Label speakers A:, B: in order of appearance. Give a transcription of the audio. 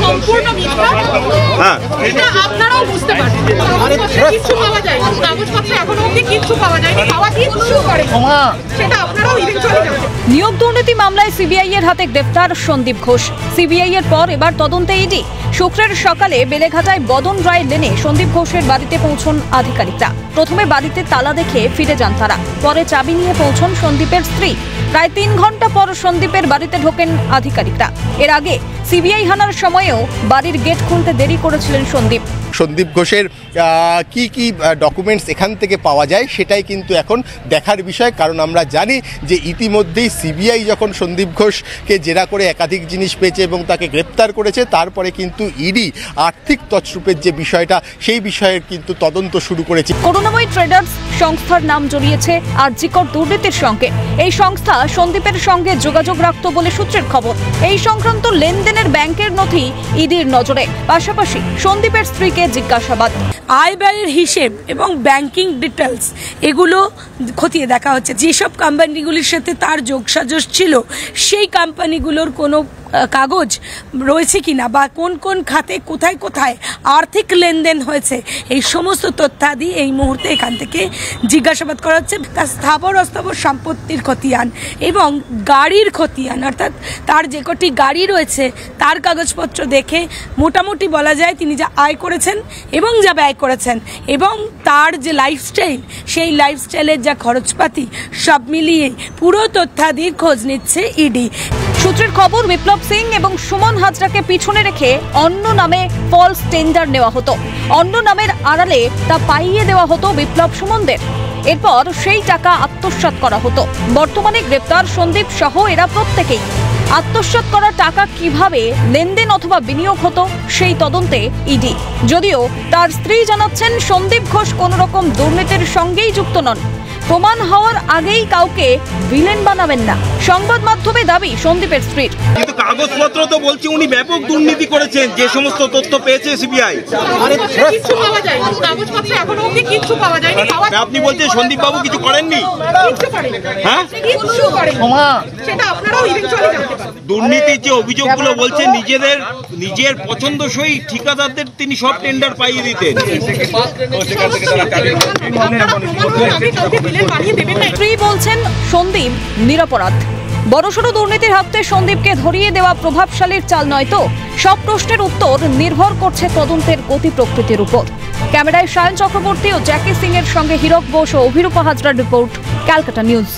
A: সম্পূর্ণ মিথ্যা। হ্যাঁ, এটা আপনারাও বুঝতে পারছেন। কিছু পাওয়া যায়, কাগজপত্র এখনো অবধি কিছু পাওয়া যায়নি, পাওয়া কিছু করে সেটা আপনারাও ইভেন্টুয়ালি জানেন।
B: নিয়োগ দুর্নীতি মামলায় সিবিআই এর হাতে গ্রেফতার সন্দীপ ঘোষ। সিবিআই এর পর এবার তদন্তে ইডি। শুক্রের সকালে বেলেঘাটায় বদন রায় লেনে সন্দীপ ঘোষের বাড়িতে পৌঁছন আধিকারিকরা। প্রথমে বাড়িতে তালা দেখে ফিরে যান তারা, পরে চাবি নিয়ে পৌঁছন সন্দীপের স্ত্রী। প্রায় 3 ঘন্টা পর সন্দীপের বাড়িতে ঢোকেন আধিকারিকরা। এর আগে সিবিআই হানার সময়েও বাড়ির গেট খুলতে দেরি করেছিলেন সন্দীপ।
C: সন্দীপ ঘোষের কি কি ডকুমেন্টস এখান থেকে পাওয়া যায় সেটাই কিন্তু এখন দেখার বিষয়, কারণ আমরা জানি যে ইতিমধ্যেই সিবিআই যখন সন্দীপ ঘোষকে জেরা করে একাধিক জিনিস পেয়েছে এবং তাকে গ্রেপ্তার করেছে, তারপরে কিন্তু ইডি আর্থিক তছরূপের যে বিষয়টা সেই বিষয়ের কিন্তু তদন্ত শুরু করেছে।
B: করুণাময়ী ট্রেডার্স সংস্থার নাম জড়িয়েছে আরজিকর দুর্নীতির সঙ্গে। এই সংস্থা সন্দীপের সঙ্গে যোগাযোগ রাখত বলে সূত্রের খবর। এই সংক্রান্ত লেনদেনের ব্যাংকের নথি ইডির নজরে, পাশাপাশি সন্দীপের স্ত্রীকে জিজ্ঞাসাবাদ।
D: আয় ব্যয়ের হিসেব এবং ব্যাংকিং ডিটেলস এগুলো খতিয়ে দেখা হচ্ছে। যেসব কোম্পানিগুলির সাথে তার যোগসাজশ ছিল সেই কোম্পানিগুলোর কোনো কাগজ রয়েছে কিনা বা কোন কোন খাতে কোথায় কোথায় আর্থিক লেনদেন হয়েছে, এই সমস্ত তথ্যাদি এই মুহূর্তে এখান থেকে জিজ্ঞাসাবাদ করা হচ্ছে। তার স্থাবর অস্থাবর সম্পত্তির খতিয়ান এবং গাড়ির খতিয়ান, অর্থাৎ তার যে কটি গাড়ি রয়েছে তার কাগজপত্র দেখে মোটামুটি বলা যায় তিনি যা আয় করেছেন এবং যা ব্যয় করেছেন এবং তার যে লাইফস্টাইল সেই লাইফস্টাইলের যা খরচপাতি সব মিলিয়ে পুরো তথ্যাদির খোঁজ নিচ্ছে ইডি।
B: সূত্রের খবর, বিপ্লব সিং এবং সুমন হাজরাকে পিছনে রেখে অন্য নামে ফলস টেন্ডার নেওয়া হতো। অন্য নামের আড়ালে তা পাইয়ে দেওয়া হতো বিপ্লব সুমনদের। এরপর সেই টাকা আত্মসাৎ করা হতো। বর্তমানে গ্রেপ্তার সন্দীপ সহ এরা প্রত্যেকেই। আত্মসাৎ করা টাকা কিভাবে লেনদেন অথবা বিনিয়োগ হতো সেই তদন্তে ইডি। যদিও তার স্ত্রী জানাচ্ছেন সন্দীপ ঘোষ কোন রকম দুর্নীতির সঙ্গেই যুক্ত নন। প্রমাণ হওয়ার আগেই কাউকে ভিলেন বানাবেন না, সংবাদ মাধ্যমে দাবি সন্দীপের স্ত্রীর।
E: কিন্তু কাগজপত্র তো বলছে উনি ব্যাপক দুর্নীতি করেছেন, যে সমস্ত তথ্য পেয়েছে সিবিআই।
A: কিছু পাওয়া যায়, কাগজপত্র এখনো অবধি কিছু পাওয়া যায়নি।
E: আপনি বলছেন সন্দীপ বাবু কিছু করেননি? হ্যাঁ,
A: কিছু করেন সেটা আপনারাও ইভেন্টুয়ালি জানতে পারবেন।
E: দুর্নীতির যে অভিযোগগুলো বলছে নিজের পছন্দসই ঠিকাদারদের তিনি সব টেন্ডার পাইয়ে দিতেন।
B: স্ত্রী বলছেন সন্দীপ নিরপরাধ। বড়সড় দুর্নীতির হাতে সন্দীপকে ধরিয়ে দেওয়া প্রভাবশালীর চাল নয় তো? সব প্রশ্নের উত্তর নির্ভর করছে তদন্তের গতি প্রকৃতির উপর। ক্যামেরায় সায়ন চক্রবর্তী ও জ্যাকি সিং এর সঙ্গে হীরক বোস ও অভিরূপা হাজরার রিপোর্ট, ক্যালকাটা নিউজ।